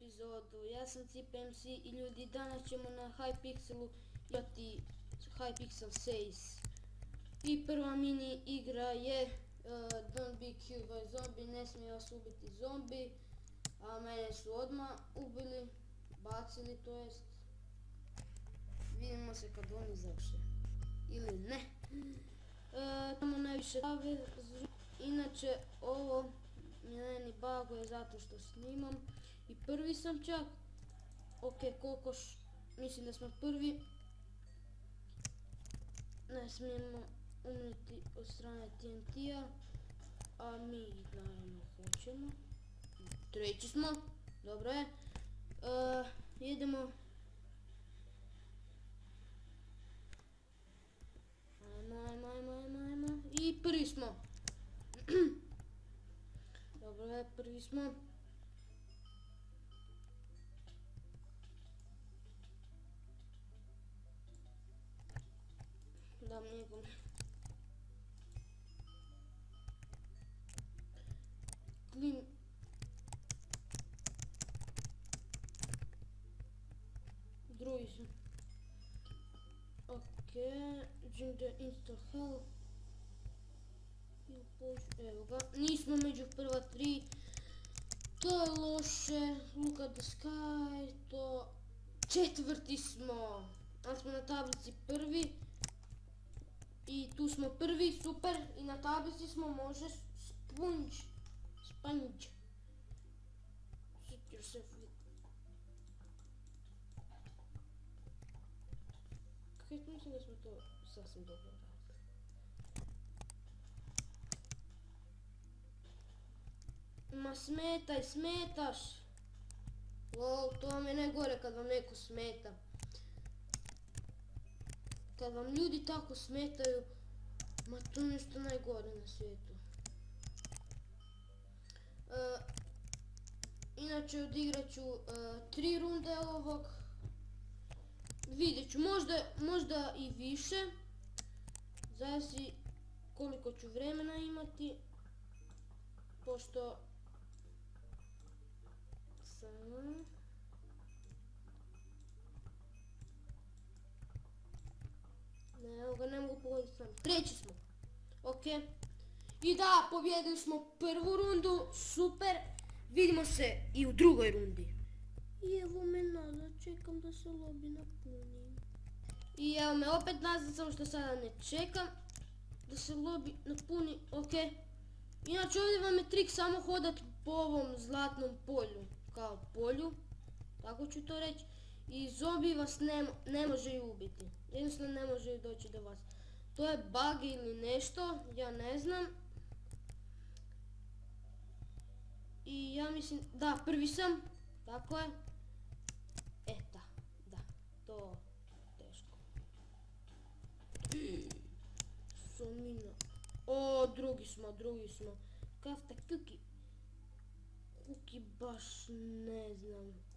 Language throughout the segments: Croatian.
epizodu. Ja sam CipMC i ljudi, danas ćemo na Hypixelu igrati Hypixel 6. I prva mini igra je Don't be killed by zombie, ne smije vas ubiti zombi. A mene su odmah ubili, bacili to jest. Vidimo se kad oni završe. Ili ne. Tamo najviše stave. Inače ovo meni baguje zato što snimam. I prvi sam čak. Ok, kokoš. Mislim da smo prvi. Ne smijemo umreti od strane TNT-a. A mi naravno hoćemo. Treći smo. Dobro je. Idemo. Ajmo. I prvi smo. Dobro je, prvi smo. Dam nekom. Klim. Drugi sam. Ok, drink the instant hell. Evo ga, nismo među prva tri. To je loše. Look at the sky. To... Četvrti smo. Ali smo na tablici prvi. I tu smo prvi, super. I na tablici smo, može sponge. Hit yourself with... Kako mislim da smo to sasvim dobro radili. Ma smetaš. Wow, to vam je najgore kad vam neko smeta. Kad vam ljudi tako smetaju, ma to je nešto najgore na svijetu. Inače odigrat ću 3 runde ovog. Vidjet ću, možda i više. Zavisi koliko ću vremena imati. Pošto... Ne, evo ga, ne mogu pogoditi sam. Treći smo. Ok. I da, pobjedili smo prvu rundu. Super. Vidimo se i u drugoj rundi. I evo me nazad, čekam da se lobby napuni. I evo me opet nazad, samo što sada ne čekam da se lobby napuni. Ok. Inače ovdje vam je trik samo hodat po ovom zlatnom polju. Kao polju. Tako ću to reći. I zombi vas ne može ubiti. Jednostavno ne može doći do vas. To je bug ili nešto, ja ne znam. I ja mislim, da, prvi sam. Tako je. Da, to teško. Somina. O, drugi smo. Kafta kuki. Kuki baš ne znam.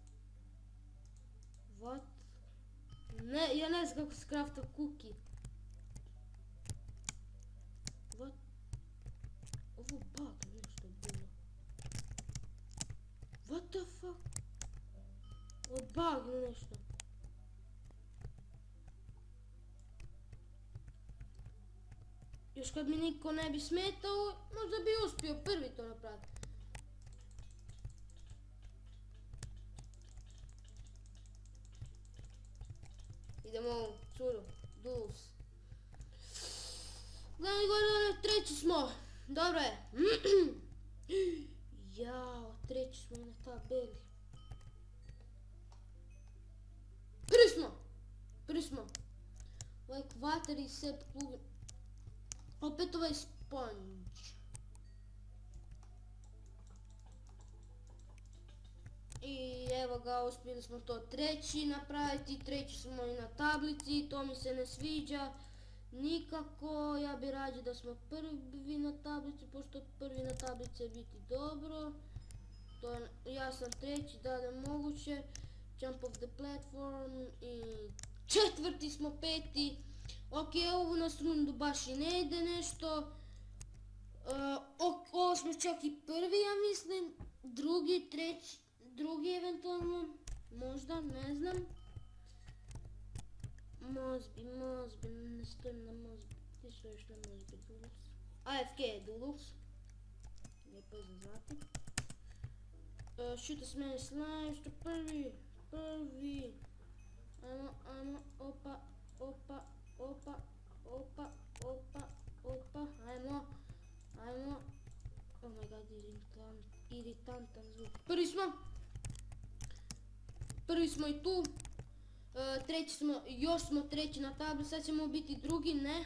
What? Ne, ja ne znam kako se krafta kuki. What? Ovo bug nešto bilo. What the fuck? Ovo bug nešto. Još kad mi niko ne bi smetao, možda bi uspio prvi to napraviti. Idemo, curu, dus. Gledaj gore, treći smo. Dobro je. Jao, treći smo na tabeli. Prvi smo. Like water i set plug. Opet ovaj sponge. I evo ga, uspjeli smo to treći napraviti, treći smo i na tablici, to mi se ne sviđa nikako, ja bi rađe da smo prvi na tablici, pošto prvi na tablici je biti dobro. Ja sam treći, da je moguće, jump off the platform i četvrti smo, peti. Ok, ovu nas rundu baš i ne ide nešto. Ovo smo čak i prvi, ja mislim, drugi, treći, drugi eventualno, možda, ne znam. Mozbi, ne stojim na Mozbi, ti su još na Mozbi, Dulux. AFK je Dulux, lijepo je za znati. Shoot a smash slime, što prvi. Ajmo, opa, ajmo. Oh my god, iritantan zvuk. Prvi smo i tu. Još smo treći na tabli, sad ćemo biti drugi, ne.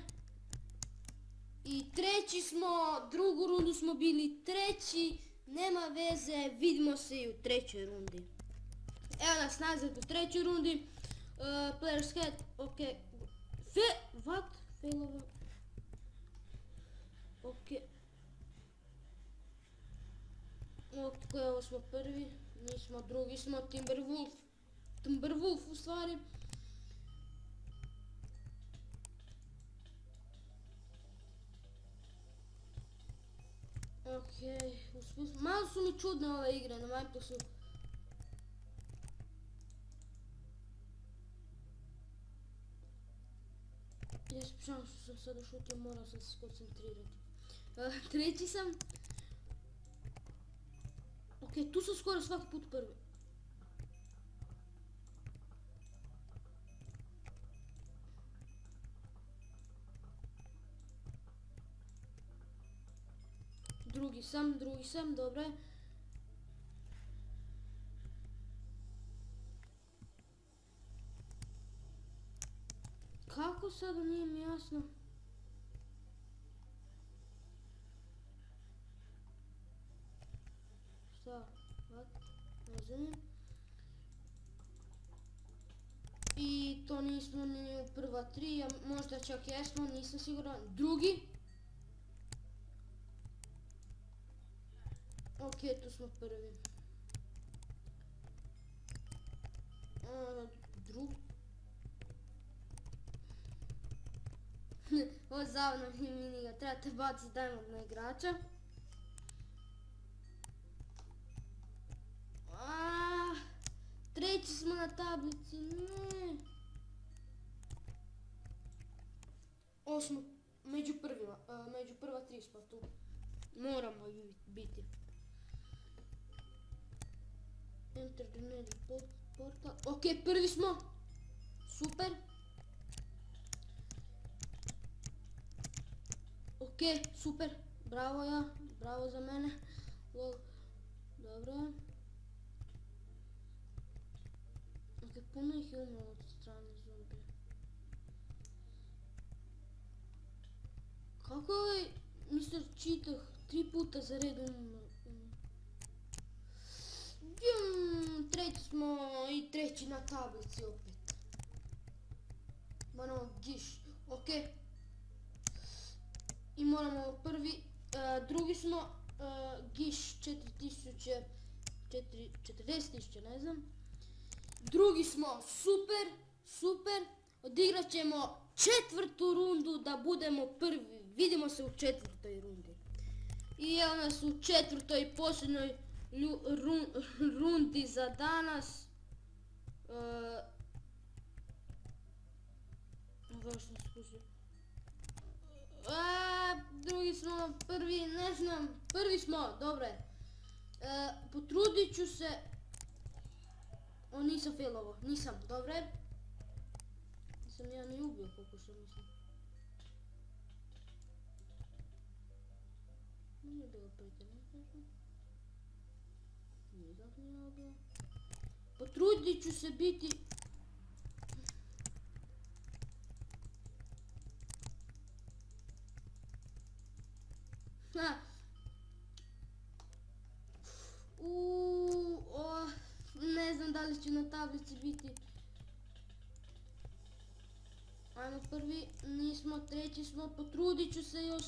I treći smo, drugu rundu smo bili treći, nema veze, vidimo se i u trećoj rundi. Evo nas nazad u trećoj rundi. Player's head, ok. What? Failova. Ok. Ok, ovo smo prvi, nismo drugi, smo Timberwolf u stvari. Ok, malo su mi čudne ove igre na Minecraftu. Ja se pričavam što sam sada šutio, morao sam se skoncentrirati. Treći sam. Ok, tu sam skoro svaki put prvi. Drugi sam, dobro je. Kako sada, nije mi jasno. Šta? Ne znam. I to nismo ni u prva tri, možda čak jesmo, nisam siguran. Drugi. Ok, tu smo prvi. Drugi. Ovo zavno mi miniga, trebate baciti diamond na igrača. Treći smo na tablici, ne. Ovo smo među prva tri smo tu. Moramo biti. Enter the nether portal. Ok, prvi smo. Super. Ok, super. Bravo ja. Bravo za mene. Dobro je. Ok, puno ih je umrlo od strane zombija. Kako je Mr. Cheetah 3 puta za red umrlo? Treći smo i treći na tablici opet. Moramo giš, ok. I moramo prvi, drugi smo, giš 40.000, ne znam. Drugi smo, super. Odigrat ćemo četvrtu rundu da budemo prvi. Vidimo se u četvrtoj rundi. I evo nas u četvrtoj i posljednjoj rundi za danas. Drugi smo, prvi, ne znam, prvi smo, dobro je. Potrudit ću se. Nisam failovo, nisam, dobro je. Nisam ja ni ubio pokušao, mislim. Nije bilo pretjerano, kažem. Nikak nije ubio. Potrudit ću se biti... Ne znam da li ću na tablici biti. Ajmo prvi, nismo, treći smo, potrudit ću se još.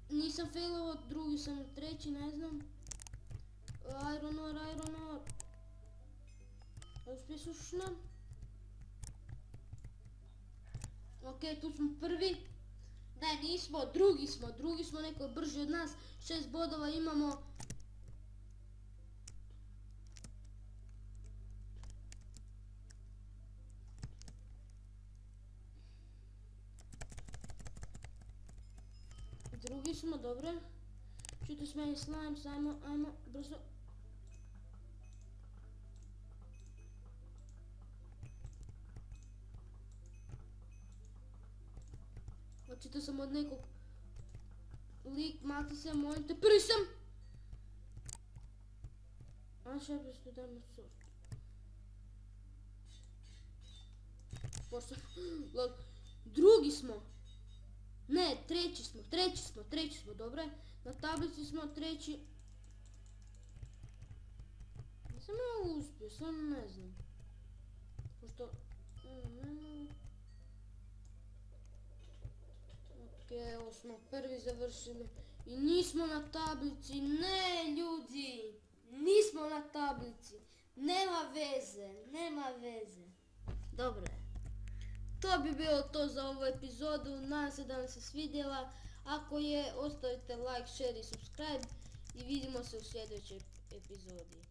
Nisam failovo, drugi sam, treći, ne znam. Iron ore. Uspješno. Ok, tu smo prvi. Ne, nismo, drugi smo, neko je brži od nas. 6 bodova imamo. drugi smo, dobro. Čuti s meni slimes, ajmo, brzo. Očito sam od nekog makni se, molim te, prvi sam! A šepresto dajmo sort. Pošto, drugi smo! Ne, treći smo, dobro je. Na tablici smo treći. Nisam ja uspio, samo ne znam. Pošto, ok, evo smo prvi završili. I nismo na tablici, ne ljudi! Nismo na tablici. Nema veze. Dobro je. To bi bilo to za ovu epizodu, nadam se da vam se svidjela. Ako je, ostavite like, share i subscribe i vidimo se u sljedećoj epizodi.